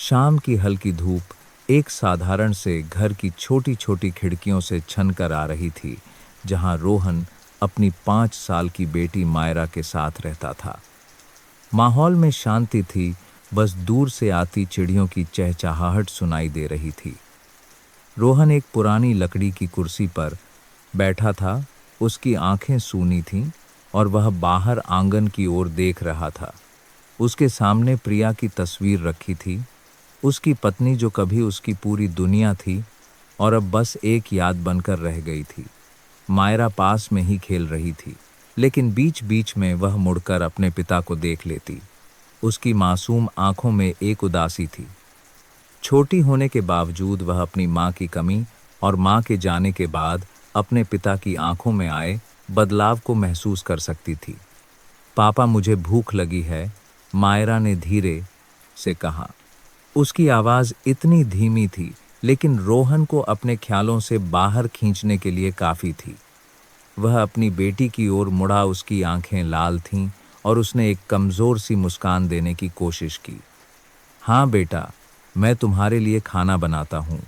शाम की हल्की धूप एक साधारण से घर की छोटी छोटी खिड़कियों से छन कर आ रही थी, जहां रोहन अपनी 5 साल की बेटी मायरा के साथ रहता था। माहौल में शांति थी, बस दूर से आती चिड़ियों की चहचहाहट सुनाई दे रही थी। रोहन एक पुरानी लकड़ी की कुर्सी पर बैठा था। उसकी आंखें सूनी थीं और वह बाहर आंगन की ओर देख रहा था। उसके सामने प्रिया की तस्वीर रखी थी, उसकी पत्नी जो कभी उसकी पूरी दुनिया थी और अब बस एक याद बनकर रह गई थी। मायरा पास में ही खेल रही थी, लेकिन बीच बीच में वह मुड़कर अपने पिता को देख लेती। उसकी मासूम आंखों में एक उदासी थी। छोटी होने के बावजूद वह अपनी माँ की कमी और माँ के जाने के बाद अपने पिता की आंखों में आए बदलाव को महसूस कर सकती थी। पापा, मुझे भूख लगी है, मायरा ने धीरे से कहा। उसकी आवाज़ इतनी धीमी थी, लेकिन रोहन को अपने ख्यालों से बाहर खींचने के लिए काफ़ी थी। वह अपनी बेटी की ओर मुड़ा, उसकी आंखें लाल थीं और उसने एक कमज़ोर सी मुस्कान देने की कोशिश की। हाँ बेटा, मैं तुम्हारे लिए खाना बनाता हूँ।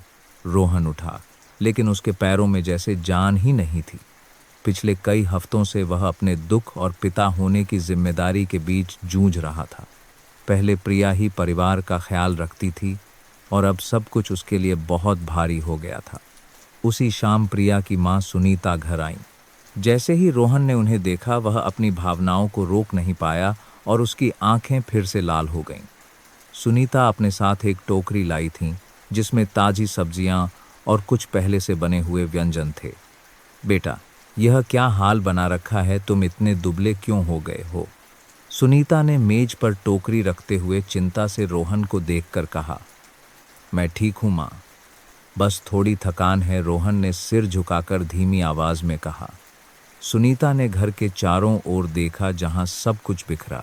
रोहन उठा, लेकिन उसके पैरों में जैसे जान ही नहीं थी। पिछले कई हफ्तों से वह अपने दुख और पिता होने की जिम्मेदारी के बीच जूझ रहा था। पहले प्रिया ही परिवार का ख्याल रखती थी और अब सब कुछ उसके लिए बहुत भारी हो गया था। उसी शाम प्रिया की माँ सुनीता घर आईं। जैसे ही रोहन ने उन्हें देखा, वह अपनी भावनाओं को रोक नहीं पाया और उसकी आंखें फिर से लाल हो गईं। सुनीता अपने साथ एक टोकरी लाई थी, जिसमें ताजी सब्जियां और कुछ पहले से बने हुए व्यंजन थे। बेटा, यह क्या हाल बना रखा है, तुम इतने दुबले क्यों हो गए हो? सुनीता ने मेज पर टोकरी रखते हुए चिंता से रोहन को देखकर कहा। मैं ठीक हूं माँ, बस थोड़ी थकान है, रोहन ने सिर झुकाकर धीमी आवाज में कहा। सुनीता ने घर के चारों ओर देखा, जहां सब कुछ बिखरा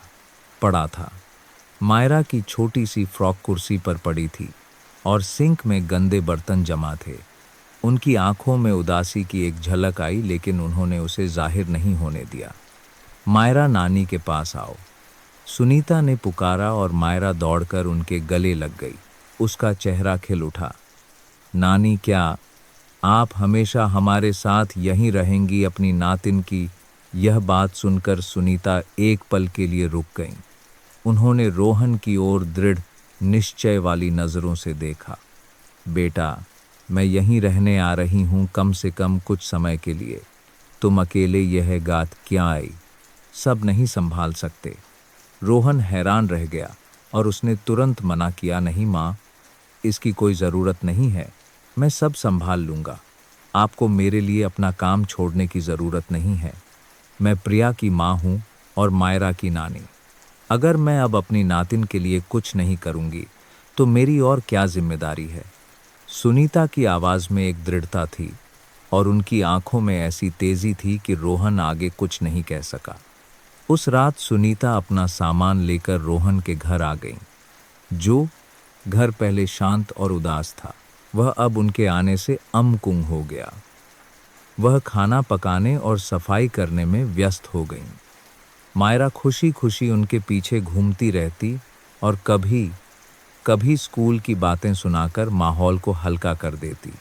पड़ा था। मायरा की छोटी सी फ्रॉक कुर्सी पर पड़ी थी और सिंक में गंदे बर्तन जमा थे। उनकी आंखों में उदासी की एक झलक आई, लेकिन उन्होंने उसे जाहिर नहीं होने दिया। मायरा, नानी के पास आओ, सुनीता ने पुकारा और मायरा दौड़कर उनके गले लग गई। उसका चेहरा खिल उठा। नानी, क्या आप हमेशा हमारे साथ यहीं रहेंगी अपनी नातिन की? यह बात सुनकर सुनीता एक पल के लिए रुक गईं। उन्होंने रोहन की ओर दृढ़ निश्चय वाली नज़रों से देखा। बेटा, मैं यहीं रहने आ रही हूँ, कम से कम कुछ समय के लिए। तुम अकेले यह गात क्या आई? सब नहीं संभाल सकते। रोहन हैरान रह गया और उसने तुरंत मना किया। नहीं माँ, इसकी कोई ज़रूरत नहीं है, मैं सब संभाल लूँगा। आपको मेरे लिए अपना काम छोड़ने की ज़रूरत नहीं है। मैं प्रिया की माँ हूँ और मायरा की नानी। अगर मैं अब अपनी नातिन के लिए कुछ नहीं करूँगी तो मेरी और क्या जिम्मेदारी है? सुनीता की आवाज़ में एक दृढ़ता थी और उनकी आंखों में ऐसी तेजी थी कि रोहन आगे कुछ नहीं कह सका। उस रात सुनीता अपना सामान लेकर रोहन के घर आ गईं। जो घर पहले शांत और उदास था, वह अब उनके आने से अमकुंग हो गया। वह खाना पकाने और सफाई करने में व्यस्त हो गईं। मायरा खुशी खुशी उनके पीछे घूमती रहती और कभी कभी स्कूल की बातें सुनाकर माहौल को हल्का कर देती।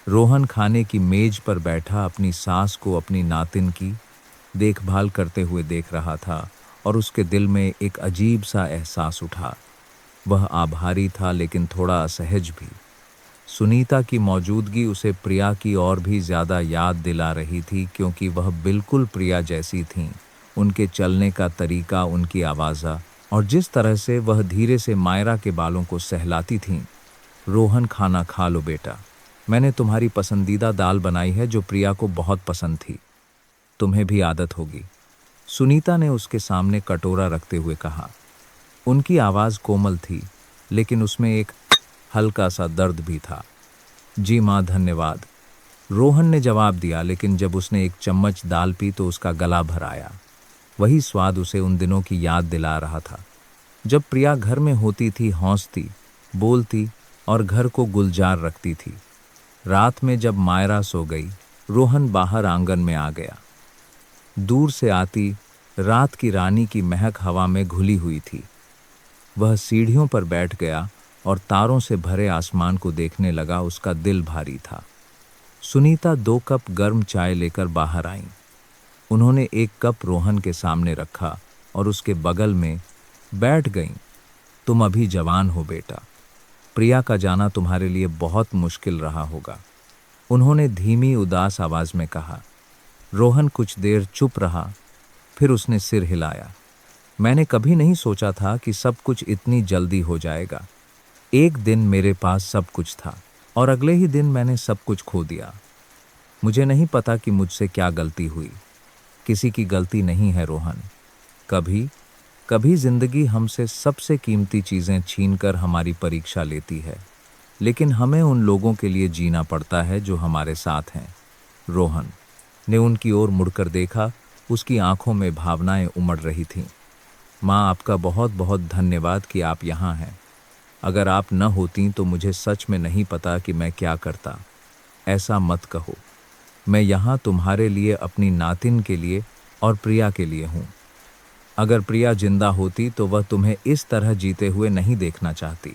रोहन खाने की मेज पर बैठा अपनी सास को अपनी नातिन की देखभाल करते हुए देख रहा था और उसके दिल में एक अजीब सा एहसास उठा। वह आभारी था, लेकिन थोड़ा असहज भी। सुनीता की मौजूदगी उसे प्रिया की और भी ज़्यादा याद दिला रही थी, क्योंकि वह बिल्कुल प्रिया जैसी थीं। उनके चलने का तरीका, उनकी आवाज़ और जिस तरह से वह धीरे से मायरा के बालों को सहलाती थीं। रोहन, खाना खा लो बेटा, मैंने तुम्हारी पसंदीदा दाल बनाई है जो प्रिया को बहुत पसंद थी, तुम्हें भी आदत होगी। सुनीता ने उसके सामने कटोरा रखते हुए कहा। उनकी आवाज़ कोमल थी, लेकिन उसमें एक हल्का सा दर्द भी था। जी माँ, धन्यवाद, रोहन ने जवाब दिया, लेकिन जब उसने एक चम्मच दाल पी तो उसका गला भर आया। वही स्वाद उसे उन दिनों की याद दिला रहा था, जब प्रिया घर में होती थी, हंसती, बोलती और घर को गुलजार रखती थी। रात में जब मायरा सो गई, रोहन बाहर आंगन में आ गया। दूर से आती रात की रानी की महक हवा में घुली हुई थी। वह सीढ़ियों पर बैठ गया और तारों से भरे आसमान को देखने लगा। उसका दिल भारी था। सुनीता 2 कप गर्म चाय लेकर बाहर आईं। उन्होंने एक कप रोहन के सामने रखा और उसके बगल में बैठ गईं। तुम अभी जवान हो बेटा, प्रिया का जाना तुम्हारे लिए बहुत मुश्किल रहा होगा, उन्होंने धीमी उदास आवाज में कहा। रोहन कुछ देर चुप रहा, फिर उसने सिर हिलाया। मैंने कभी नहीं सोचा था कि सब कुछ इतनी जल्दी हो जाएगा। एक दिन मेरे पास सब कुछ था और अगले ही दिन मैंने सब कुछ खो दिया। मुझे नहीं पता कि मुझसे क्या गलती हुई। किसी की गलती नहीं है रोहन। कभी कभी जिंदगी हमसे सबसे कीमती चीजें छीनकर हमारी परीक्षा लेती है, लेकिन हमें उन लोगों के लिए जीना पड़ता है जो हमारे साथ हैं। रोहन ने उनकी ओर मुड़कर देखा। उसकी आंखों में भावनाएं उमड़ रही थीं। माँ, आपका बहुत बहुत धन्यवाद कि आप यहाँ हैं। अगर आप न होती तो मुझे सच में नहीं पता कि मैं क्या करता। ऐसा मत कहो। मैं यहाँ तुम्हारे लिए, अपनी नातिन के लिए और प्रिया के लिए हूँ। अगर प्रिया जिंदा होती तो वह तुम्हें इस तरह जीते हुए नहीं देखना चाहती।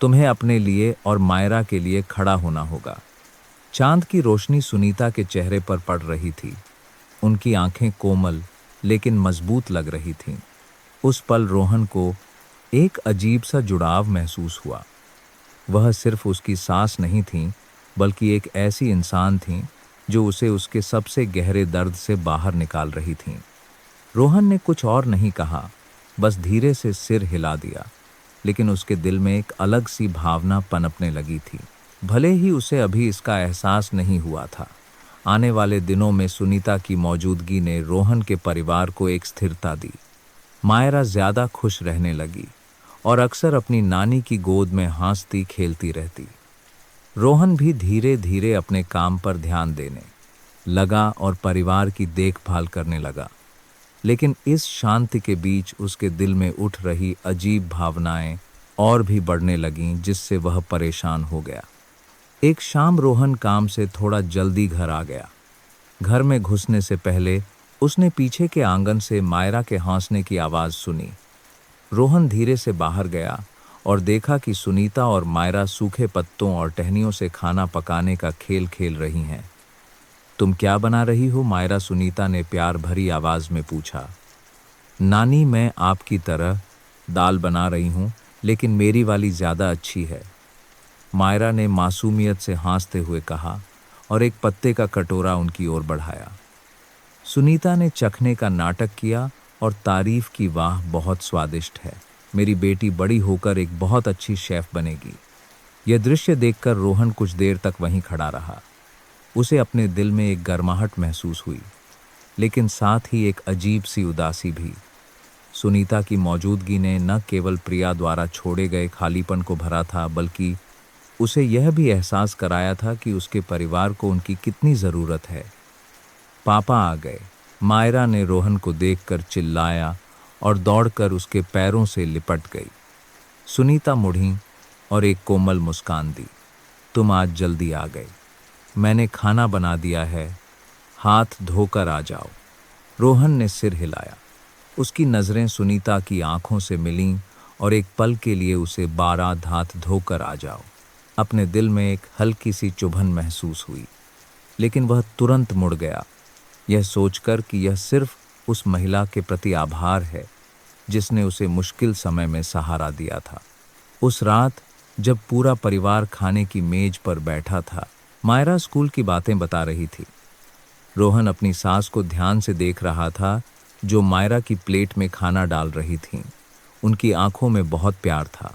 तुम्हें अपने लिए और मायरा के लिए खड़ा होना होगा। चांद की रोशनी सुनीता के चेहरे पर पड़ रही थी। उनकी आंखें कोमल लेकिन मजबूत लग रही थीं। उस पल रोहन को एक अजीब सा जुड़ाव महसूस हुआ। वह सिर्फ उसकी सास नहीं थी, बल्कि एक ऐसी इंसान थी जो उसे उसके सबसे गहरे दर्द से बाहर निकाल रही थी। रोहन ने कुछ और नहीं कहा, बस धीरे से सिर हिला दिया, लेकिन उसके दिल में एक अलग सी भावना पनपने लगी थी। भले ही उसे अभी इसका एहसास नहीं हुआ था। आने वाले दिनों में सुनीता की मौजूदगी ने रोहन के परिवार को एक स्थिरता दी। मायरा ज्यादा खुश रहने लगी और अक्सर अपनी नानी की गोद में हंसती खेलती रहती। रोहन भी धीरे धीरे अपने काम पर ध्यान देने लगा और परिवार की देखभाल करने लगा। लेकिन इस शांति के बीच उसके दिल में उठ रही अजीब भावनाएं और भी बढ़ने लगीं, जिससे वह परेशान हो गया। एक शाम रोहन काम से थोड़ा जल्दी घर आ गया। घर में घुसने से पहले उसने पीछे के आंगन से मायरा के हंसने की आवाज सुनी। रोहन धीरे से बाहर गया और देखा कि सुनीता और मायरा सूखे पत्तों और टहनियों से खाना पकाने का खेल खेल रही हैं। तुम क्या बना रही हो? मायरा सुनीता ने प्यार भरी आवाज में पूछा। नानी, मैं आपकी तरह दाल बना रही हूं, लेकिन मेरी वाली ज्यादा अच्छी है, मायरा ने मासूमियत से हंसते हुए कहा और एक पत्ते का कटोरा उनकी ओर बढ़ाया। सुनीता ने चखने का नाटक किया और तारीफ की, वाह बहुत स्वादिष्ट है, मेरी बेटी बड़ी होकर एक बहुत अच्छी शेफ बनेगी। यह दृश्य देखकर रोहन कुछ देर तक वहीं खड़ा रहा। उसे अपने दिल में एक गर्माहट महसूस हुई, लेकिन साथ ही एक अजीब सी उदासी भी। सुनीता की मौजूदगी ने न केवल प्रिया द्वारा छोड़े गए खालीपन को भरा था, बल्कि उसे यह भी एहसास कराया था कि उसके परिवार को उनकी कितनी ज़रूरत है। पापा आ गए, मायरा ने रोहन को देखकर चिल्लाया और दौड़कर उसके पैरों से लिपट गई। सुनीता मुड़ी और एक कोमल मुस्कान दी। तुम आज जल्दी आ गए, मैंने खाना बना दिया है, हाथ धोकर आ जाओ। रोहन ने सिर हिलाया। उसकी नज़रें सुनीता की आंखों से मिलीं और एक पल के लिए उसे बारात हाथ धोकर आ जाओ। अपने दिल में एक हल्की सी चुभन महसूस हुई, लेकिन वह तुरंत मुड़ गया, यह सोचकर कि यह सिर्फ उस महिला के प्रति आभार है जिसने उसे मुश्किल समय में सहारा दिया था। उस रात जब पूरा परिवार खाने की मेज पर बैठा था, मायरा स्कूल की बातें बता रही थी। रोहन अपनी सास को ध्यान से देख रहा था, जो मायरा की प्लेट में खाना डाल रही थीं। उनकी आंखों में बहुत प्यार था।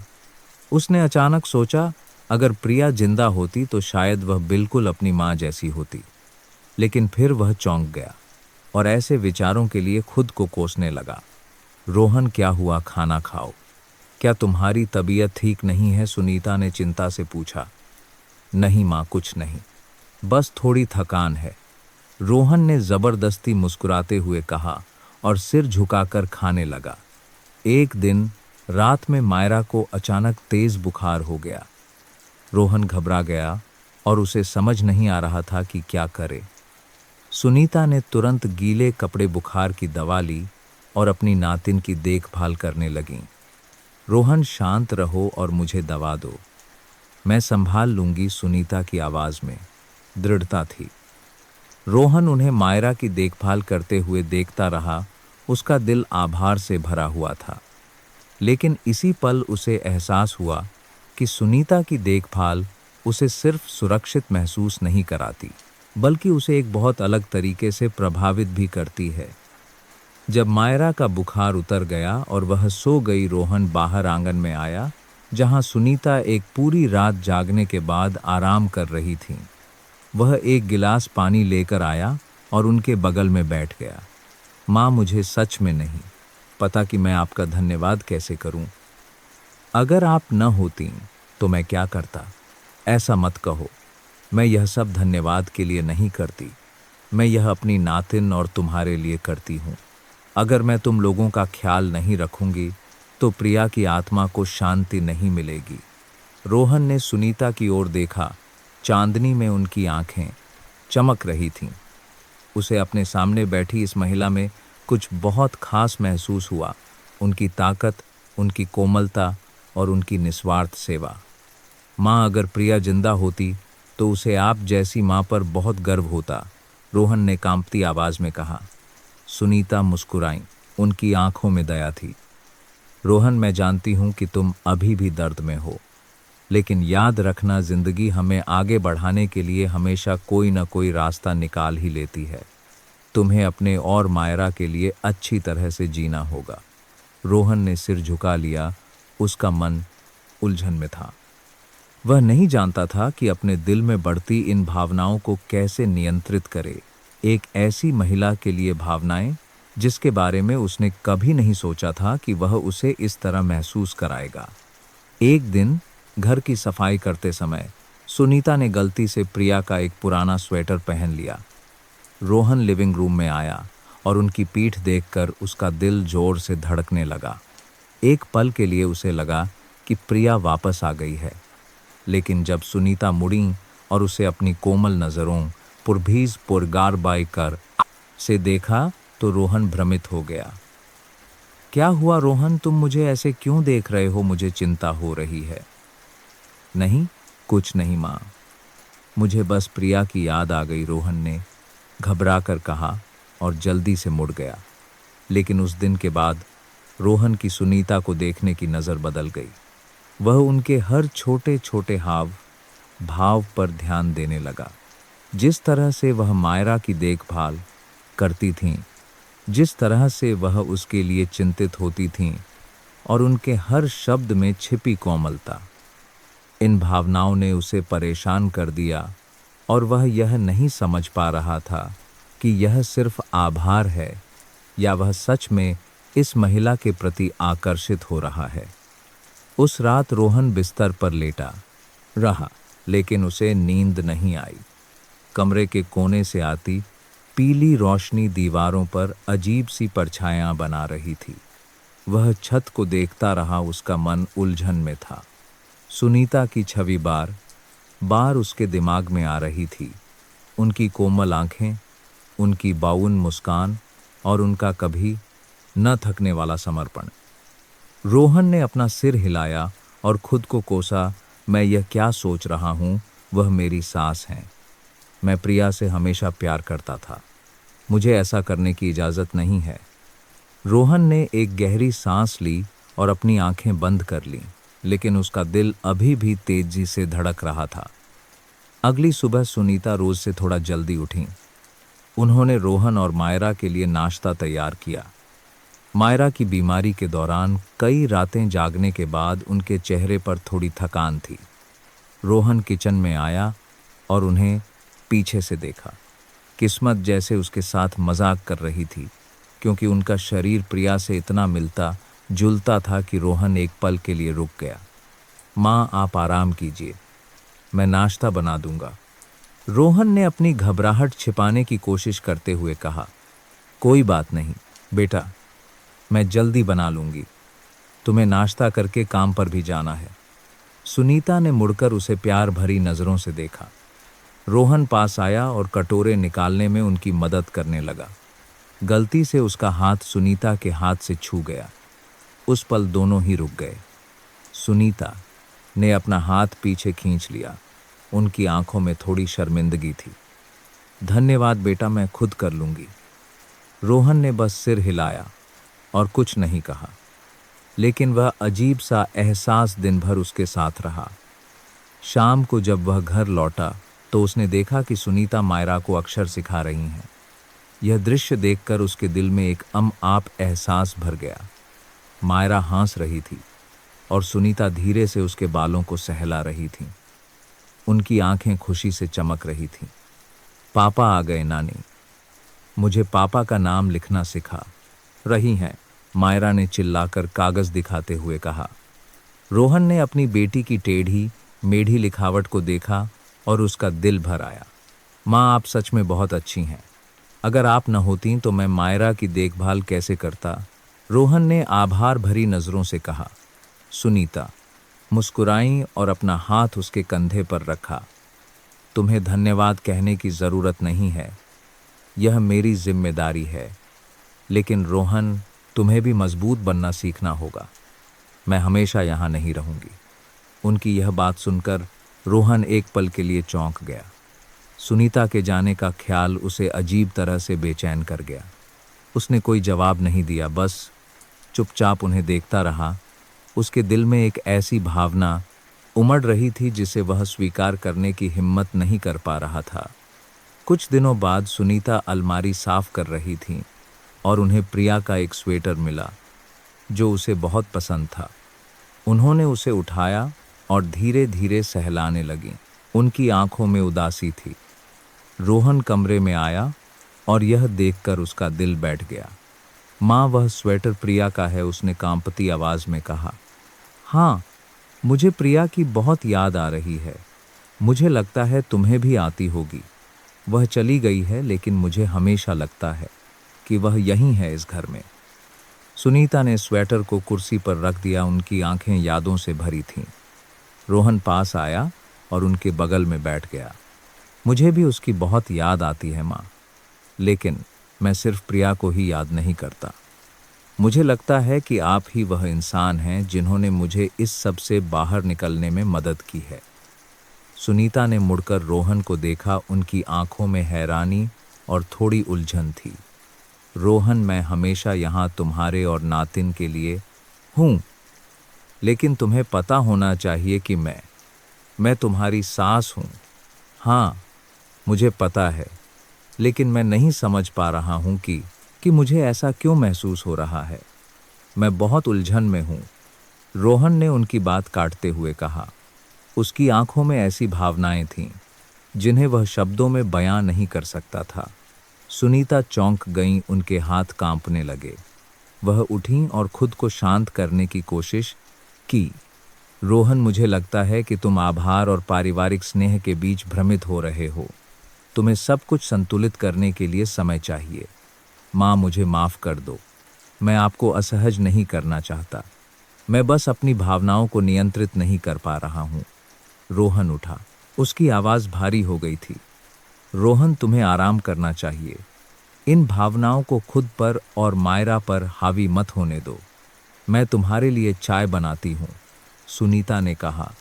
उसने अचानक सोचा, अगर प्रिया जिंदा होती तो शायद वह बिल्कुल अपनी माँ जैसी होती। लेकिन फिर वह चौंक गया और ऐसे विचारों के लिए खुद को कोसने लगा। रोहन, क्या हुआ? खाना खाओ। क्या तुम्हारी तबीयत ठीक नहीं है? सुनीता ने चिंता से पूछा। नहीं माँ, कुछ नहीं, बस थोड़ी थकान है, रोहन ने जबरदस्ती मुस्कुराते हुए कहा और सिर झुकाकर खाने लगा। एक दिन रात में मायरा को अचानक तेज बुखार हो गया। रोहन घबरा गया और उसे समझ नहीं आ रहा था कि क्या करे। सुनीता ने तुरंत गीले कपड़े बुखार की दवा ली और अपनी नातिन की देखभाल करने लगीं। रोहन, शांत रहो और मुझे दवा दो। मैं संभाल लूंगी, सुनीता की आवाज में दृढ़ता थी। रोहन उन्हें मायरा की देखभाल करते हुए देखता रहा। उसका दिल आभार से भरा हुआ था। लेकिन इसी पल उसे एहसास हुआ कि सुनीता की देखभाल उसे सिर्फ सुरक्षित महसूस नहीं कराती, बल्कि उसे एक बहुत अलग तरीके से प्रभावित भी करती है। जब मायरा का बुखार उतर गया और वह सो गई, रोहन बाहर आंगन में आया, जहां सुनीता एक पूरी रात जागने के बाद आराम कर रही थी। वह एक गिलास पानी लेकर आया और उनके बगल में बैठ गया। माँ, मुझे सच में नहीं पता कि मैं आपका धन्यवाद कैसे करूं। अगर आप न होती तो मैं क्या करता? ऐसा मत कहो। मैं यह सब धन्यवाद के लिए नहीं करती। मैं यह अपनी नातिन और तुम्हारे लिए करती हूँ। अगर मैं तुम लोगों का ख्याल नहीं रखूंगी तो प्रिया की आत्मा को शांति नहीं मिलेगी। रोहन ने सुनीता की ओर देखा। चांदनी में उनकी आंखें चमक रही थीं। उसे अपने सामने बैठी इस महिला में कुछ बहुत खास महसूस हुआ। उनकी ताकत, उनकी कोमलता और उनकी निस्वार्थ सेवा। माँ, अगर प्रिया जिंदा होती तो उसे आप जैसी माँ पर बहुत गर्व होता, रोहन ने कांपती आवाज में कहा। सुनीता मुस्कुराई। उनकी आंखों में दया थी। रोहन, मैं जानती हूं कि तुम अभी भी दर्द में हो, लेकिन याद रखना, जिंदगी हमें आगे बढ़ाने के लिए हमेशा कोई न कोई रास्ता निकाल ही लेती है। तुम्हें अपने और मायरा के लिए अच्छी तरह से जीना होगा। रोहन ने सिर झुका लिया। उसका मन उलझन में था। वह नहीं जानता था कि अपने दिल में बढ़ती इन भावनाओं को कैसे नियंत्रित करे। एक ऐसी महिला के लिए भावनाएं जिसके बारे में उसने कभी नहीं सोचा था कि वह उसे इस तरह महसूस कराएगा। एक दिन घर की सफाई करते समय सुनीता ने गलती से प्रिया का एक पुराना स्वेटर पहन लिया। रोहन लिविंग रूम में आया और उनकी पीठ देखकर उसका दिल जोर से धड़कने लगा। एक पल के लिए उसे लगा कि प्रिया वापस आ गई है, लेकिन जब सुनीता मुड़ी और उसे अपनी कोमल नज़रों पुरभीज पुरगारबाई कर से देखा तो रोहन भ्रमित हो गया। क्या हुआ रोहन, तुम मुझे ऐसे क्यों देख रहे हो? मुझे चिंता हो रही है। नहीं, कुछ नहीं माँ, मुझे बस प्रिया की याद आ गई, रोहन ने घबरा कर कहा और जल्दी से मुड़ गया। लेकिन उस दिन के बाद रोहन की सुनीता को देखने की नज़र बदल गई। वह उनके हर छोटे छोटे हाव भाव पर ध्यान देने लगा। जिस तरह से वह मायरा की देखभाल करती थीं, जिस तरह से वह उसके लिए चिंतित होती थीं, और उनके हर शब्द में छिपी कोमलता। इन भावनाओं ने उसे परेशान कर दिया और वह यह नहीं समझ पा रहा था कि यह सिर्फ आभार है या वह सच में इस महिला के प्रति आकर्षित हो रहा है। उस रात रोहन बिस्तर पर लेटा रहा, लेकिन उसे नींद नहीं आई। कमरे के कोने से आती पीली रोशनी दीवारों पर अजीब सी परछायां बना रही थी। वह छत को देखता रहा। उसका मन उलझन में था। सुनीता की छवि बार बार उसके दिमाग में आ रही थी। उनकी कोमल आंखें, उनकी बाउन मुस्कान और उनका कभी न थकने वाला समर्पण। रोहन ने अपना सिर हिलाया और खुद को कोसा। मैं यह क्या सोच रहा हूँ? वह मेरी सास हैं। मैं प्रिया से हमेशा प्यार करता था। मुझे ऐसा करने की इजाज़त नहीं है। रोहन ने एक गहरी सांस ली और अपनी आंखें बंद कर लीं, लेकिन उसका दिल अभी भी तेजी से धड़क रहा था। अगली सुबह सुनीता रोज से थोड़ा जल्दी उठीं। उन्होंने रोहन और मायरा के लिए नाश्ता तैयार किया। मायरा की बीमारी के दौरान कई रातें जागने के बाद उनके चेहरे पर थोड़ी थकान थी। रोहन किचन में आया और उन्हें पीछे से देखा। किस्मत जैसे उसके साथ मजाक कर रही थी, क्योंकि उनका शरीर प्रिया से इतना मिलता जुलता था कि रोहन एक पल के लिए रुक गया। माँ, आप आराम कीजिए, मैं नाश्ता बना दूंगा, रोहन ने अपनी घबराहट छिपाने की कोशिश करते हुए कहा। कोई बात नहीं बेटा, मैं जल्दी बना लूंगी, तुम्हें नाश्ता करके काम पर भी जाना है। सुनीता ने मुड़कर उसे प्यार भरी नज़रों से देखा। रोहन पास आया और कटोरे निकालने में उनकी मदद करने लगा। गलती से उसका हाथ सुनीता के हाथ से छू गया। उस पल दोनों ही रुक गए। सुनीता ने अपना हाथ पीछे खींच लिया। उनकी आंखों में थोड़ी शर्मिंदगी थी। धन्यवाद बेटा, मैं खुद कर लूंगी। रोहन ने बस सिर हिलाया और कुछ नहीं कहा, लेकिन वह अजीब सा एहसास दिन भर उसके साथ रहा। शाम को जब वह घर लौटा तो उसने देखा कि सुनीता मायरा को अक्षर सिखा रही हैं। यह दृश्य देखकर उसके दिल में एक आप एहसास भर गया। मायरा हंस रही थी और सुनीता धीरे से उसके बालों को सहला रही थी। उनकी आंखें खुशी से चमक रही थीं। पापा आ गए नानी, मुझे पापा का नाम लिखना सिखा रही हैं, मायरा ने चिल्लाकर कागज दिखाते हुए कहा। रोहन ने अपनी बेटी की टेढ़ी मेढ़ी लिखावट को देखा और उसका दिल भर आया। माँ, आप सच में बहुत अच्छी हैं। अगर आप न होती तो मैं मायरा की देखभाल कैसे करता? रोहन ने आभार भरी नजरों से कहा। सुनीता मुस्कुराई और अपना हाथ उसके कंधे पर रखा। तुम्हें धन्यवाद कहने की जरूरत नहीं है, यह मेरी जिम्मेदारी है। लेकिन रोहन, तुम्हें भी मजबूत बनना सीखना होगा। मैं हमेशा यहाँ नहीं रहूंगी। उनकी यह बात सुनकर रोहन एक पल के लिए चौंक गया। सुनीता के जाने का ख्याल उसे अजीब तरह से बेचैन कर गया। उसने कोई जवाब नहीं दिया, बस चुपचाप उन्हें देखता रहा। उसके दिल में एक ऐसी भावना उमड़ रही थी जिसे वह स्वीकार करने की हिम्मत नहीं कर पा रहा था। कुछ दिनों बाद सुनीता अलमारी साफ कर रही थी और उन्हें प्रिया का एक स्वेटर मिला जो उसे बहुत पसंद था। उन्होंने उसे उठाया और धीरे धीरे सहलाने लगीं। उनकी आंखों में उदासी थी। रोहन कमरे में आया और यह देखकर उसका दिल बैठ गया। माँ, वह स्वेटर प्रिया का है, उसने कांपती आवाज में कहा। हाँ, मुझे प्रिया की बहुत याद आ रही है। मुझे लगता है तुम्हें भी आती होगी। वह चली गई है, लेकिन मुझे हमेशा लगता है कि वह यहीं है इस घर में। सुनीता ने स्वेटर को कुर्सी पर रख दिया। उनकी आंखें यादों से भरी थीं। रोहन पास आया और उनके बगल में बैठ गया। मुझे भी उसकी बहुत याद आती है माँ, लेकिन मैं सिर्फ प्रिया को ही याद नहीं करता। मुझे लगता है कि आप ही वह इंसान हैं जिन्होंने मुझे इस सब से बाहर निकलने में मदद की है। सुनीता ने मुड़कर रोहन को देखा। उनकी आंखों में हैरानी और थोड़ी उलझन थी। रोहन, मैं हमेशा यहाँ तुम्हारे और नातिन के लिए हूँ, लेकिन तुम्हें पता होना चाहिए कि मैं तुम्हारी सास हूँ। हाँ, मुझे पता है, लेकिन मैं नहीं समझ पा रहा हूँ कि मुझे ऐसा क्यों महसूस हो रहा है। मैं बहुत उलझन में हूँ, रोहन ने उनकी बात काटते हुए कहा। उसकी आंखों में ऐसी भावनाएं थीं जिन्हें वह शब्दों में बयां नहीं कर सकता था। सुनीता चौंक गईं, उनके हाथ कांपने लगे। वह उठीं और खुद को शांत करने की कोशिश की। रोहन, मुझे लगता है कि तुम आभार और पारिवारिक स्नेह के बीच भ्रमित हो रहे हो। तुम्हें सब कुछ संतुलित करने के लिए समय चाहिए। माँ, मुझे माफ कर दो। मैं आपको असहज नहीं करना चाहता। मैं बस अपनी भावनाओं को नियंत्रित नहीं कर पा रहा हूँ। रोहन उठा। उसकी आवाज़ भारी हो गई थी। रोहन, तुम्हें आराम करना चाहिए। इन भावनाओं को खुद पर और मायरा पर हावी मत होने दो। मैं तुम्हारे लिए चाय बनाती हूँ, सुनीता ने कहा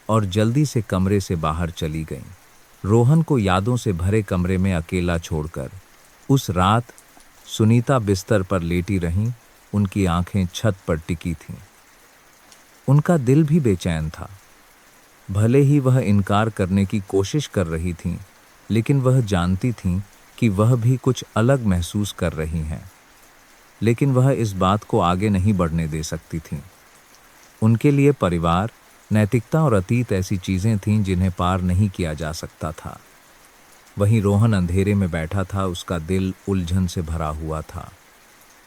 और जल्दी से कमरे से बाहर चली गईं। रोहन को यादों से भरे कमरे में अकेला छोड़कर उस रात सुनीता बिस्तर पर लेटी रहीं। उनकी आंखें छत पर टिकी थीं। उनका दिल भी बेचैन था। भले ही वह इनकार करने की कोशिश कर रही थीं, लेकिन वह जानती थीं कि वह भी कुछ अलग महसूस कर रही हैं। लेकिन वह इस बात को आगे नहीं बढ़ने दे सकती थीं। उनके लिए परिवार, नैतिकता और अतीत ऐसी चीज़ें थीं जिन्हें पार नहीं किया जा सकता था। वहीं रोहन अंधेरे में बैठा था। उसका दिल उलझन से भरा हुआ था।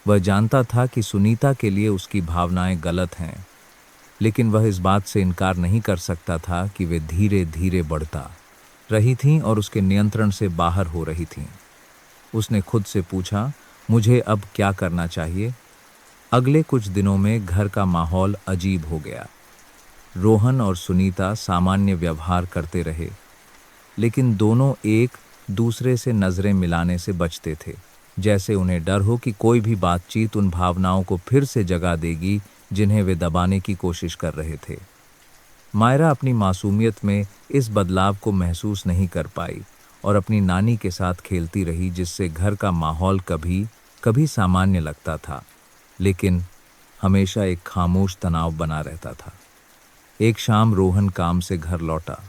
वह जानता था कि सुनीता के लिए उसकी भावनाएं गलत हैं, लेकिन वह इस बात से इनकार नहीं कर सकता था कि वे धीरे धीरे बढ़ता रही थीं और उसके नियंत्रण से बाहर हो रही थीं। उसने खुद से पूछा, मुझे अब क्या करना चाहिए? अगले कुछ दिनों में घर का माहौल अजीब हो गया। रोहन और सुनीता सामान्य व्यवहार करते रहे, लेकिन दोनों एक दूसरे से नज़रें मिलाने से बचते थे, जैसे उन्हें डर हो कि कोई भी बातचीत उन भावनाओं को फिर से जगा देगी जिन्हें वे दबाने की कोशिश कर रहे थे। मायरा अपनी मासूमियत में इस बदलाव को महसूस नहीं कर पाई और अपनी नानी के साथ खेलती रही, जिससे घर का माहौल कभी कभी सामान्य लगता था, लेकिन हमेशा एक खामोश तनाव बना रहता था। एक शाम रोहन काम से घर लौटा।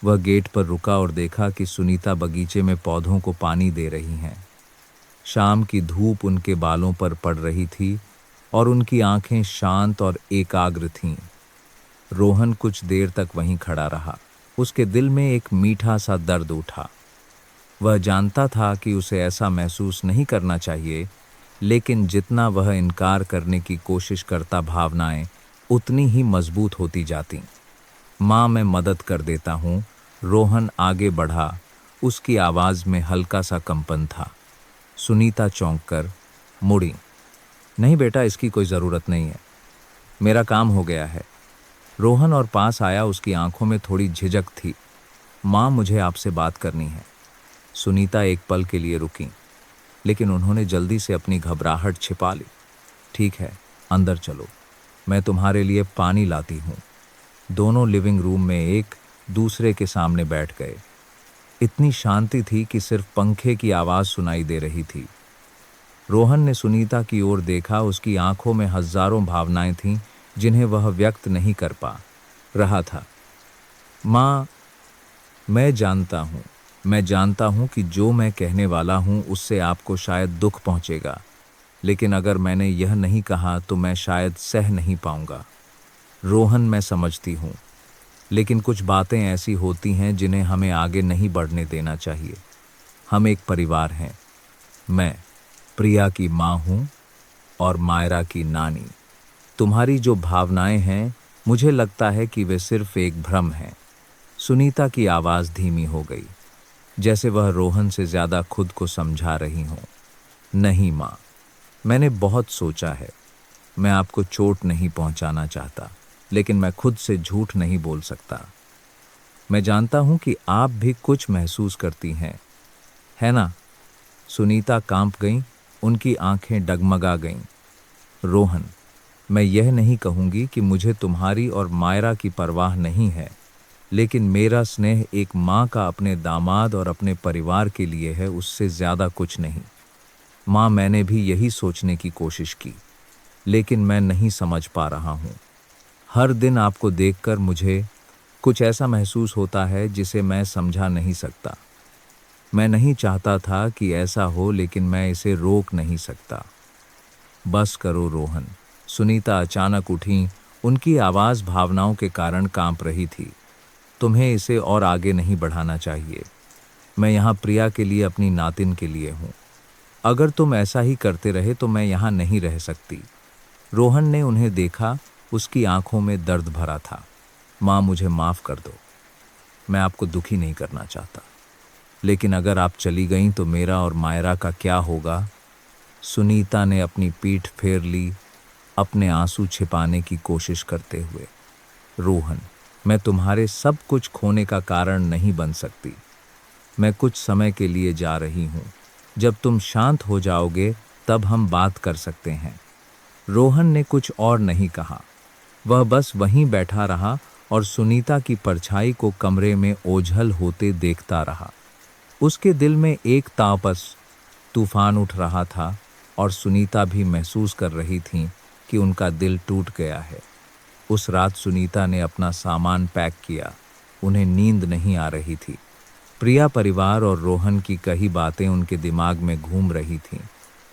वह गेट पर रुका और देखा कि सुनीता बगीचे में पौधों को पानी दे रही हैं। शाम की धूप उनके बालों पर पड़ रही थी और उनकी आंखें शांत और एकाग्र थीं। रोहन कुछ देर तक वहीं खड़ा रहा। उसके दिल में एक मीठा सा दर्द उठा। वह जानता था कि उसे ऐसा महसूस नहीं करना चाहिए, लेकिन जितना वह इनकार करने की कोशिश करता, भावनाएं उतनी ही मजबूत होती जाती। माँ, मैं मदद कर देता हूँ। रोहन आगे बढ़ा। उसकी आवाज़ में हल्का सा कंपन था। सुनीता चौंक कर मुड़ी। नहीं बेटा, इसकी कोई ज़रूरत नहीं है, मेरा काम हो गया है। रोहन और पास आया। उसकी आंखों में थोड़ी झिझक थी। माँ, मुझे आपसे बात करनी है। सुनीता एक पल के लिए रुकी, लेकिन उन्होंने जल्दी से अपनी घबराहट छिपा ली। ठीक है, अंदर चलो, मैं तुम्हारे लिए पानी लाती हूँ। दोनों लिविंग रूम में एक दूसरे के सामने बैठ गए। इतनी शांति थी कि सिर्फ पंखे की आवाज़ सुनाई दे रही थी। रोहन ने सुनीता की ओर देखा। उसकी आंखों में हजारों भावनाएं थीं जिन्हें वह व्यक्त नहीं कर पा रहा था। माँ, मैं जानता हूँ कि जो मैं कहने वाला हूँ उससे आपको शायद दुख पहुँचेगा, लेकिन अगर मैंने यह नहीं कहा तो मैं शायद सह नहीं पाऊंगा। रोहन, मैं समझती हूँ, लेकिन कुछ बातें ऐसी होती हैं जिन्हें हमें आगे नहीं बढ़ने देना चाहिए। हम एक परिवार हैं। मैं प्रिया की माँ हूँ और मायरा की नानी। तुम्हारी जो भावनाएं हैं, मुझे लगता है कि वे सिर्फ एक भ्रम हैं। सुनीता की आवाज़ धीमी हो गई, जैसे वह रोहन से ज़्यादा खुद को समझा रही हों। नहीं माँ, मैंने बहुत सोचा है। मैं आपको चोट नहीं पहुंचाना चाहता, लेकिन मैं खुद से झूठ नहीं बोल सकता। मैं जानता हूं कि आप भी कुछ महसूस करती हैं, है ना? सुनीता कांप गईं, उनकी आंखें डगमगा गईं। रोहन, मैं यह नहीं कहूंगी कि मुझे तुम्हारी और मायरा की परवाह नहीं है, लेकिन मेरा स्नेह एक माँ का अपने दामाद और अपने परिवार के लिए है, उससे ज़्यादा कुछ नहीं। माँ, मैंने भी यही सोचने की कोशिश की, लेकिन मैं नहीं समझ पा रहा हूँ। हर दिन आपको देखकर मुझे कुछ ऐसा महसूस होता है जिसे मैं समझा नहीं सकता। मैं नहीं चाहता था कि ऐसा हो, लेकिन मैं इसे रोक नहीं सकता। बस करो रोहन। सुनीता अचानक उठी। उनकी आवाज़ भावनाओं के कारण कांप रही थी। तुम्हें इसे और आगे नहीं बढ़ाना चाहिए। मैं यहाँ प्रिया के लिए, अपनी नातिन के लिए हूँ। अगर तुम ऐसा ही करते रहे तो मैं यहाँ नहीं रह सकती। रोहन ने उन्हें देखा। उसकी आंखों में दर्द भरा था। माँ, मुझे माफ़ कर दो। मैं आपको दुखी नहीं करना चाहता, लेकिन अगर आप चली गईं तो मेरा और मायरा का क्या होगा? सुनीता ने अपनी पीठ फेर ली, अपने आंसू छिपाने की कोशिश करते हुए। रोहन, मैं तुम्हारे सब कुछ खोने का कारण नहीं बन सकती। मैं कुछ समय के लिए जा रही हूँ। जब तुम शांत हो जाओगे तब हम बात कर सकते हैं। रोहन ने कुछ और नहीं कहा। वह बस वहीं बैठा रहा और सुनीता की परछाई को कमरे में ओझल होते देखता रहा। उसके दिल में एक तापस तूफान उठ रहा था और सुनीता भी महसूस कर रही थी कि उनका दिल टूट गया है। उस रात सुनीता ने अपना सामान पैक किया। उन्हें नींद नहीं आ रही थी। प्रिया, परिवार और रोहन की कई बातें उनके दिमाग में घूम रही थीं।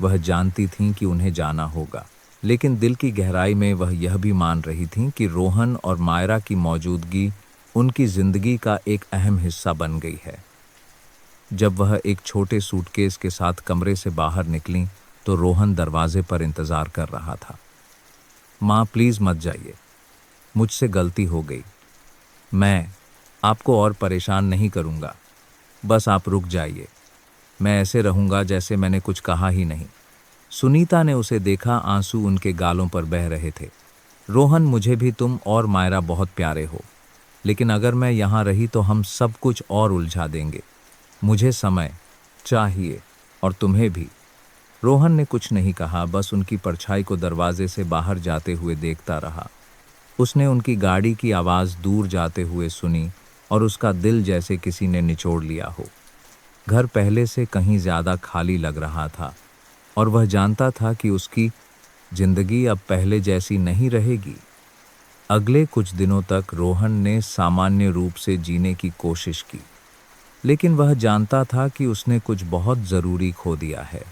वह जानती थीं कि उन्हें जाना होगा, लेकिन दिल की गहराई में वह यह भी मान रही थीं कि रोहन और मायरा की मौजूदगी उनकी जिंदगी का एक अहम हिस्सा बन गई है। जब वह एक छोटे सूटकेस के साथ कमरे से बाहर निकलीं तो रोहन दरवाजे पर इंतजार कर रहा था। माँ, प्लीज़ मत जाइए, मुझसे गलती हो गई। मैं आपको और परेशान नहीं करूँगा, बस आप रुक जाइए। मैं ऐसे रहूँगा जैसे मैंने कुछ कहा ही नहीं। सुनीता ने उसे देखा। आंसू उनके गालों पर बह रहे थे। रोहन, मुझे भी तुम और मायरा बहुत प्यारे हो, लेकिन अगर मैं यहाँ रही तो हम सब कुछ और उलझा देंगे। मुझे समय चाहिए और तुम्हें भी। रोहन ने कुछ नहीं कहा, बस उनकी परछाई को दरवाजे से बाहर जाते हुए देखता रहा। उसने उनकी गाड़ी की आवाज़ दूर जाते हुए सुनी और उसका दिल जैसे किसी ने निचोड़ लिया हो। घर पहले से कहीं ज़्यादा खाली लग रहा था और वह जानता था कि उसकी जिंदगी अब पहले जैसी नहीं रहेगी। अगले कुछ दिनों तक रोहन ने सामान्य रूप से जीने की कोशिश की, लेकिन वह जानता था कि उसने कुछ बहुत ज़रूरी खो दिया है।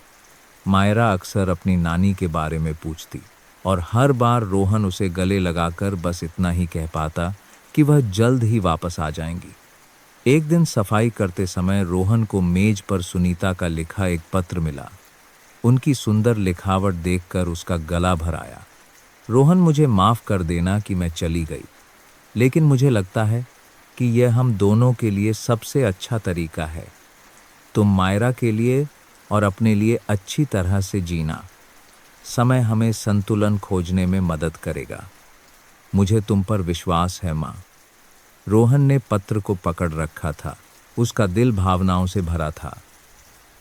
मायरा अक्सर अपनी नानी के बारे में पूछती और हर बार रोहन उसे गले लगाकर बस इतना ही कह पाता कि वह जल्द ही वापस आ जाएंगी। एक दिन सफाई करते समय रोहन को मेज पर सुनीता का लिखा एक पत्र मिला। उनकी सुंदर लिखावट देखकर उसका गला भर आया। रोहन, मुझे माफ़ कर देना कि मैं चली गई, लेकिन मुझे लगता है कि यह हम दोनों के लिए सबसे अच्छा तरीका है। तुम मायरा के लिए और अपने लिए अच्छी तरह से जीना। समय हमें संतुलन खोजने में मदद करेगा। मुझे तुम पर विश्वास है माँ। रोहन ने पत्र को पकड़ रखा था। उसका दिल भावनाओं से भरा था।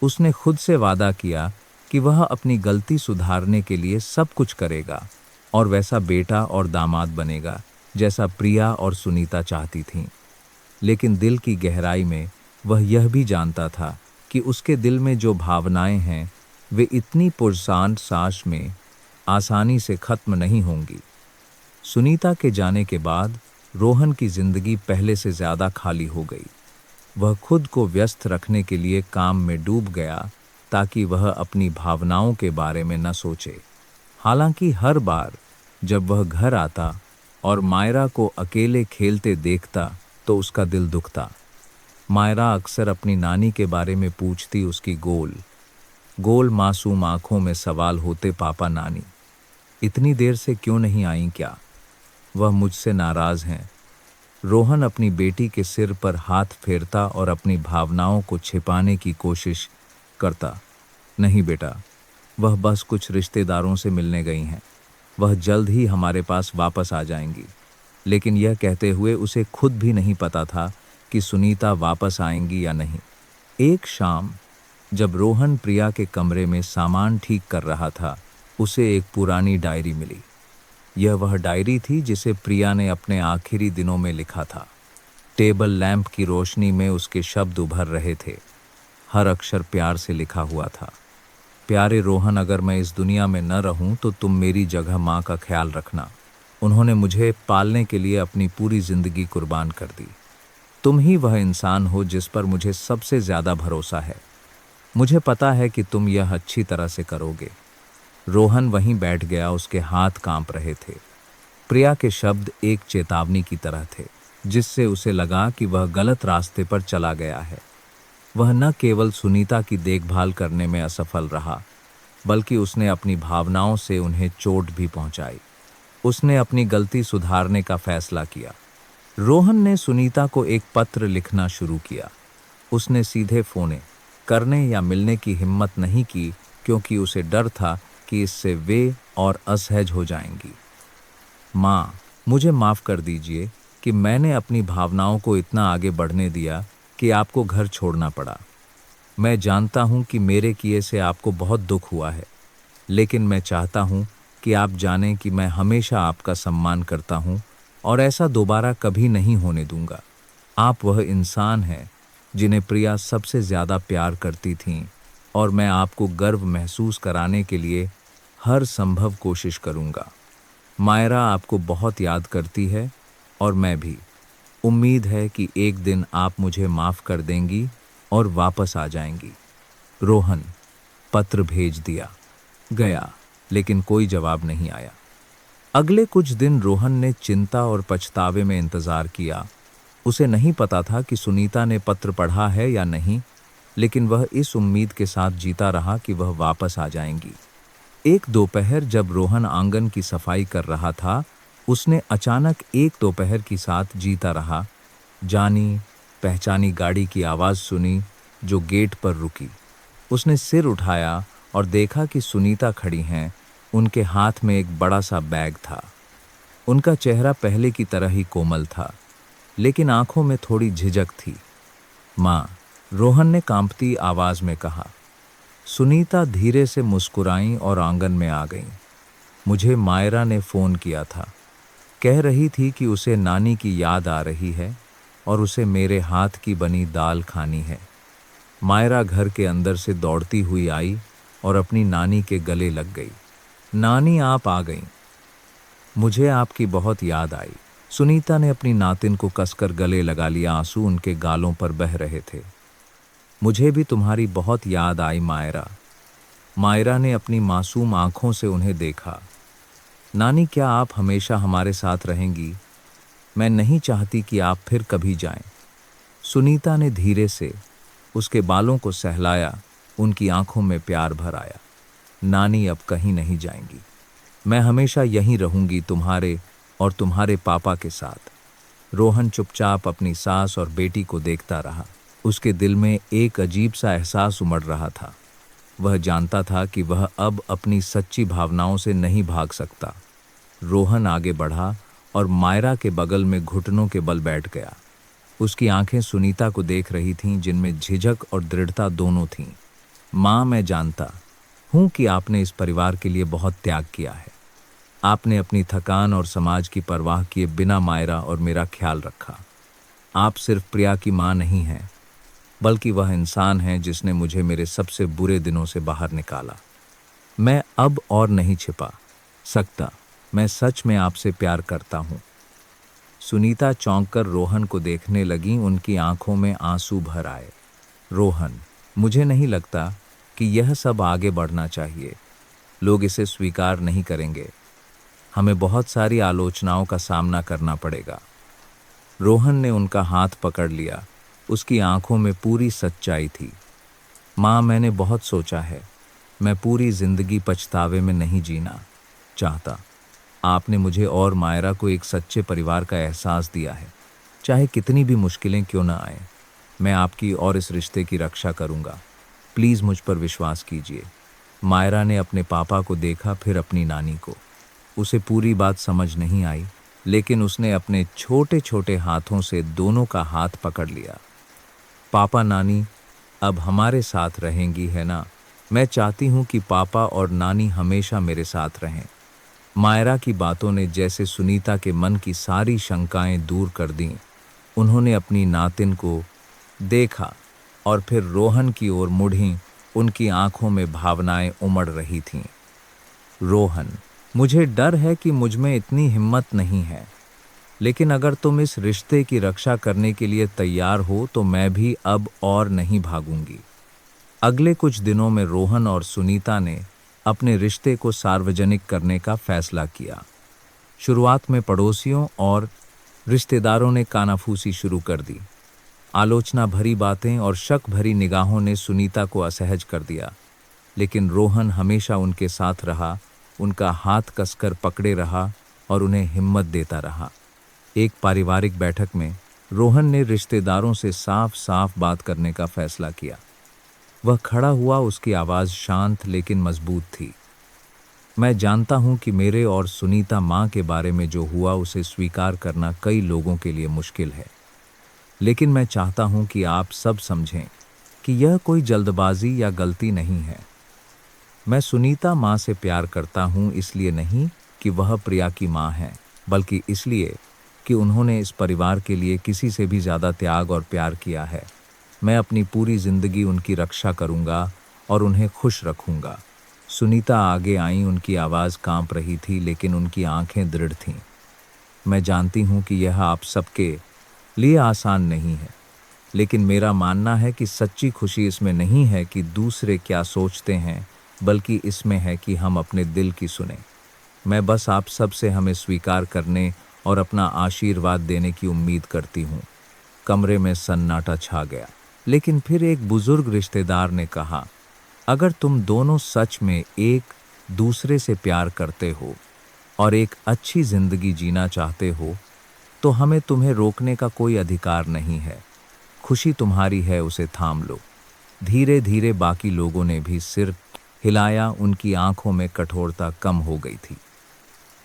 उसने खुद से वादा किया कि वह अपनी गलती सुधारने के लिए सब कुछ करेगा और वैसा बेटा और दामाद बनेगा जैसा प्रिया और सुनीता चाहती थीं। लेकिन दिल की गहराई में वह यह भी जानता था कि उसके दिल में जो भावनाएं हैं वे इतनी पुरसान सांस में आसानी से खत्म नहीं होंगी। सुनीता के जाने के बाद रोहन की जिंदगी पहले से ज़्यादा खाली हो गई। वह खुद को व्यस्त रखने के लिए काम में डूब गया ताकि वह अपनी भावनाओं के बारे में न सोचे। हालांकि हर बार जब वह घर आता और मायरा को अकेले खेलते देखता तो उसका दिल दुखता। मायरा अक्सर अपनी नानी के बारे में पूछती। उसकी गोल गोल मासूम आंखों में सवाल होते, पापा नानी इतनी देर से क्यों नहीं आई? क्या वह मुझसे नाराज़ हैं? रोहन अपनी बेटी के सिर पर हाथ फेरता और अपनी भावनाओं को छिपाने की कोशिश करता। नहीं बेटा, वह बस कुछ रिश्तेदारों से मिलने गई हैं। वह जल्द ही हमारे पास वापस आ जाएंगी। लेकिन यह कहते हुए उसे खुद भी नहीं पता था कि सुनीता वापस आएंगी या नहीं। एक शाम जब रोहन प्रिया के कमरे में सामान ठीक कर रहा था, उसे एक पुरानी डायरी मिली। यह वह डायरी थी जिसे प्रिया ने अपने आखिरी दिनों में लिखा था। टेबल लैंप की रोशनी में उसके शब्द उभर रहे थे। हर अक्षर प्यार से लिखा हुआ था। प्यारे रोहन, अगर मैं इस दुनिया में न रहूं तो तुम मेरी जगह माँ का ख्याल रखना। उन्होंने मुझे पालने के लिए अपनी पूरी जिंदगी कुर्बान कर दी। तुम ही वह इंसान हो जिस पर मुझे सबसे ज़्यादा भरोसा है। मुझे पता है कि तुम यह अच्छी तरह से करोगे। रोहन वहीं बैठ गया, उसके हाथ कांप रहे थे। प्रिया के शब्द एक चेतावनी की तरह थे, जिससे उसे लगा कि वह गलत रास्ते पर चला गया है। वह न केवल सुनीता की देखभाल करने में असफल रहा, बल्कि उसने अपनी भावनाओं से उन्हें चोट भी पहुंचाई। उसने अपनी गलती सुधारने का फैसला किया। रोहन ने सुनीता को एक पत्र लिखना शुरू किया। उसने सीधे फ़ोन करने या मिलने की हिम्मत नहीं की, क्योंकि उसे डर था कि इससे वे और असहज हो जाएंगी। माँ, मुझे माफ़ कर दीजिए कि मैंने अपनी भावनाओं को इतना आगे बढ़ने दिया कि आपको घर छोड़ना पड़ा। मैं जानता हूँ कि मेरे किए से आपको बहुत दुख हुआ है, लेकिन मैं चाहता हूँ कि आप जानें कि मैं हमेशा आपका सम्मान करता हूँ और ऐसा दोबारा कभी नहीं होने दूंगा। आप वह इंसान हैं जिन्हें प्रिया सबसे ज़्यादा प्यार करती थीं और मैं आपको गर्व महसूस कराने के लिए हर संभव कोशिश करूंगा। मायरा आपको बहुत याद करती है और मैं भी। उम्मीद है कि एक दिन आप मुझे माफ़ कर देंगी और वापस आ जाएंगी। रोहन। पत्र भेज दिया गया, लेकिन कोई जवाब नहीं आया। अगले कुछ दिन रोहन ने चिंता और पछतावे में इंतज़ार किया। उसे नहीं पता था कि सुनीता ने पत्र पढ़ा है या नहीं, लेकिन वह इस उम्मीद के साथ जीता रहा कि वह वापस आ जाएंगी। एक दोपहर जब रोहन आंगन की सफाई कर रहा था, उसने अचानक एक दोपहर की साथ जीता रहा जानी पहचानी गाड़ी की आवाज़ सुनी जो गेट पर रुकी। उसने सिर उठाया और देखा कि सुनीता खड़ी हैं। उनके हाथ में एक बड़ा सा बैग था। उनका चेहरा पहले की तरह ही कोमल था, लेकिन आंखों में थोड़ी झिझक थी। माँ, रोहन ने कांपती आवाज़ में कहा। सुनीता धीरे से मुस्कुराईं और आंगन में आ गईं। मुझे मायरा ने फ़ोन किया था। कह रही थी कि उसे नानी की याद आ रही है और उसे मेरे हाथ की बनी दाल खानी है। मायरा घर के अंदर से दौड़ती हुई आई और अपनी नानी के गले लग गई। नानी, आप आ गईं। मुझे आपकी बहुत याद आई। सुनीता ने अपनी नातिन को कसकर गले लगा लिया। आंसू उनके गालों पर बह रहे थे। मुझे भी तुम्हारी बहुत याद आई मायरा। मायरा ने अपनी मासूम आंखों से उन्हें देखा। नानी, क्या आप हमेशा हमारे साथ रहेंगी? मैं नहीं चाहती कि आप फिर कभी जाएं। सुनीता ने धीरे से उसके बालों को सहलाया। उनकी आंखों में प्यार भर आया। नानी, अब कहीं नहीं जाएंगी। मैं हमेशा यहीं रहूंगी, तुम्हारे और तुम्हारे पापा के साथ। रोहन चुपचाप अपनी सास और बेटी को देखता रहा। उसके दिल में एक अजीब सा एहसास उमड़ रहा था। वह जानता था कि वह अब अपनी सच्ची भावनाओं से नहीं भाग सकता। रोहन आगे बढ़ा और मायरा के बगल में घुटनों के बल बैठ गया। उसकी आंखें सुनीता को देख रही थीं, जिनमें झिझक और दृढ़ता दोनों थीं। माँ, मैं जानता हूँ कि आपने इस परिवार के लिए बहुत त्याग किया है। आपने अपनी थकान और समाज की परवाह किए बिना मायरा और मेरा ख्याल रखा। आप सिर्फ प्रिया की माँ नहीं हैं, बल्कि वह इंसान हैं जिसने मुझे मेरे सबसे बुरे दिनों से बाहर निकाला। मैं अब और नहीं छिपा सकता। मैं सच में आपसे प्यार करता हूँ। सुनीता चौंककर रोहन को देखने लगी। उनकी आंखों में आंसू भर आए। रोहन, मुझे नहीं लगता कि यह सब आगे बढ़ना चाहिए। लोग इसे स्वीकार नहीं करेंगे। हमें बहुत सारी आलोचनाओं का सामना करना पड़ेगा। रोहन ने उनका हाथ पकड़ लिया। उसकी आंखों में पूरी सच्चाई थी। माँ, मैंने बहुत सोचा है। मैं पूरी जिंदगी पछतावे में नहीं जीना चाहता। आपने मुझे और मायरा को एक सच्चे परिवार का एहसास दिया है। चाहे कितनी भी मुश्किलें क्यों ना आए, मैं आपकी और इस रिश्ते की रक्षा करूंगा। प्लीज़ मुझ पर विश्वास कीजिए। मायरा ने अपने पापा को देखा, फिर अपनी नानी को। उसे पूरी बात समझ नहीं आई, लेकिन उसने अपने छोटे छोटे हाथों से दोनों का हाथ पकड़ लिया। पापा, नानी अब हमारे साथ रहेंगी, है ना? मैं चाहती हूँ कि पापा और नानी हमेशा मेरे साथ रहें। मायरा की बातों ने जैसे सुनीता के मन की सारी शंकाएं दूर कर दीं। उन्होंने अपनी नातिन को देखा और फिर रोहन की ओर मुड़ीं। उनकी आंखों में भावनाएं उमड़ रही थीं। रोहन, मुझे डर है कि मुझ में इतनी हिम्मत नहीं है, लेकिन अगर तुम इस रिश्ते की रक्षा करने के लिए तैयार हो तो मैं भी अब और नहीं भागूंगी। अगले कुछ दिनों में रोहन और सुनीता ने अपने रिश्ते को सार्वजनिक करने का फैसला किया। शुरुआत में पड़ोसियों और रिश्तेदारों ने कानाफूसी शुरू कर दी। आलोचना भरी बातें और शक भरी निगाहों ने सुनीता को असहज कर दिया, लेकिन रोहन हमेशा उनके साथ रहा, उनका हाथ कसकर पकड़े रहा और उन्हें हिम्मत देता रहा। एक पारिवारिक बैठक में रोहन ने रिश्तेदारों से साफ साफ बात करने का फैसला किया। वह खड़ा हुआ, उसकी आवाज़ शांत लेकिन मजबूत थी। मैं जानता हूं कि मेरे और सुनीता माँ के बारे में जो हुआ उसे स्वीकार करना कई लोगों के लिए मुश्किल है, लेकिन मैं चाहता हूं कि आप सब समझें कि यह कोई जल्दबाजी या गलती नहीं है। मैं सुनीता माँ से प्यार करता हूं, इसलिए नहीं कि वह प्रिया की माँ है, बल्कि इसलिए कि उन्होंने इस परिवार के लिए किसी से भी ज़्यादा त्याग और प्यार किया है। मैं अपनी पूरी जिंदगी उनकी रक्षा करूंगा और उन्हें खुश रखूंगा। सुनीता आगे आई। उनकी आवाज़ कांप रही थी, लेकिन उनकी आंखें दृढ़ थीं। मैं जानती हूं कि यह आप सबके लिए आसान नहीं है, लेकिन मेरा मानना है कि सच्ची खुशी इसमें नहीं है कि दूसरे क्या सोचते हैं, बल्कि इसमें है कि हम अपने दिल की सुने। मैं बस आप सब से हमें स्वीकार करने और अपना आशीर्वाद देने की उम्मीद करती हूँ। कमरे में सन्नाटा छा गया, लेकिन फिर एक बुजुर्ग रिश्तेदार ने कहा, अगर तुम दोनों सच में एक दूसरे से प्यार करते हो और एक अच्छी जिंदगी जीना चाहते हो, तो हमें तुम्हें रोकने का कोई अधिकार नहीं है। खुशी तुम्हारी है, उसे थाम लो। धीरे धीरे बाकी लोगों ने भी सिर हिलाया। उनकी आंखों में कठोरता कम हो गई थी।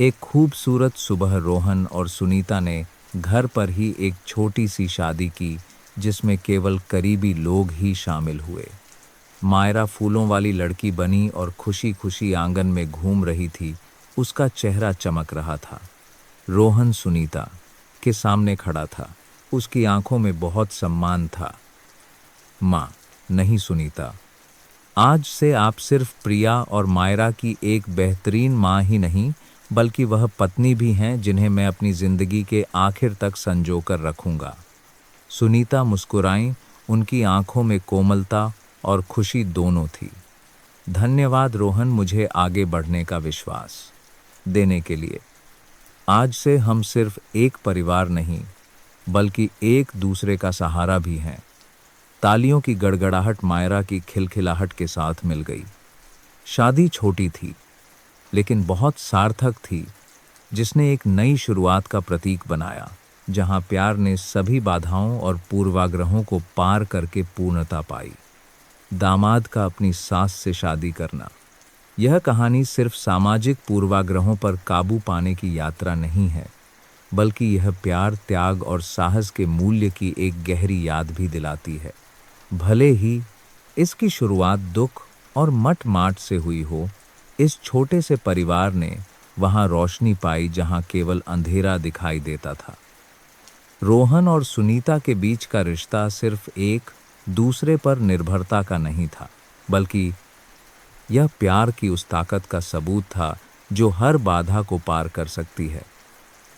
एक खूबसूरत सुबह रोहन और सुनीता ने घर पर ही एक छोटी सी शादी की, जिसमें केवल करीबी लोग ही शामिल हुए। मायरा फूलों वाली लड़की बनी और खुशी खुशी आंगन में घूम रही थी। उसका चेहरा चमक रहा था। रोहन सुनीता के सामने खड़ा था। उसकी आंखों में बहुत सम्मान था। माँ, नहीं सुनीता, आज से आप सिर्फ प्रिया और मायरा की एक बेहतरीन माँ ही नहीं, बल्कि वह पत्नी भी हैं जिन्हें मैं अपनी जिंदगी के आखिर तक संजो कर रखूंगा। सुनीता मुस्कुराईं। उनकी आंखों में कोमलता और खुशी दोनों थी। धन्यवाद रोहन, मुझे आगे बढ़ने का विश्वास देने के लिए। आज से हम सिर्फ एक परिवार नहीं, बल्कि एक दूसरे का सहारा भी हैं। तालियों की गड़गड़ाहट मायरा की खिलखिलाहट के साथ मिल गई। शादी छोटी थी, लेकिन बहुत सार्थक थी, जिसने एक नई शुरुआत का प्रतीक बनाया, जहां प्यार ने सभी बाधाओं और पूर्वाग्रहों को पार करके पूर्णता पाई। दामाद का अपनी सास से शादी करना। यह कहानी सिर्फ सामाजिक पूर्वाग्रहों पर काबू पाने की यात्रा नहीं है, बल्कि यह प्यार, त्याग और साहस के मूल्य की एक गहरी याद भी दिलाती है। भले ही इसकी शुरुआत दुख और मट माट से हुई हो, इस छोटे से परिवार ने वहां रोशनी पाई जहां केवल अंधेरा दिखाई देता था। रोहन और सुनीता के बीच का रिश्ता सिर्फ एक दूसरे पर निर्भरता का नहीं था, बल्कि यह प्यार की उस ताकत का सबूत था जो हर बाधा को पार कर सकती है।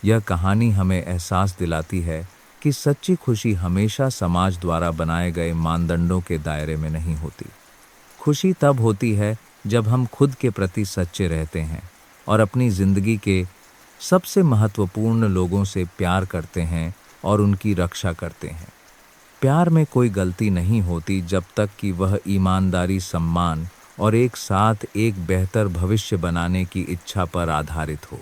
यह कहानी हमें एहसास दिलाती है कि सच्ची खुशी हमेशा समाज द्वारा बनाए गए मानदंडों के दायरे में नहीं होती। खुशी तब होती है जब हम खुद के प्रति सच्चे रहते हैं और अपनी जिंदगी के सबसे महत्वपूर्ण लोगों से प्यार करते हैं और उनकी रक्षा करते हैं। प्यार में कोई गलती नहीं होती जब तक कि वह ईमानदारी, सम्मान और एक साथ एक बेहतर भविष्य बनाने की इच्छा पर आधारित हो।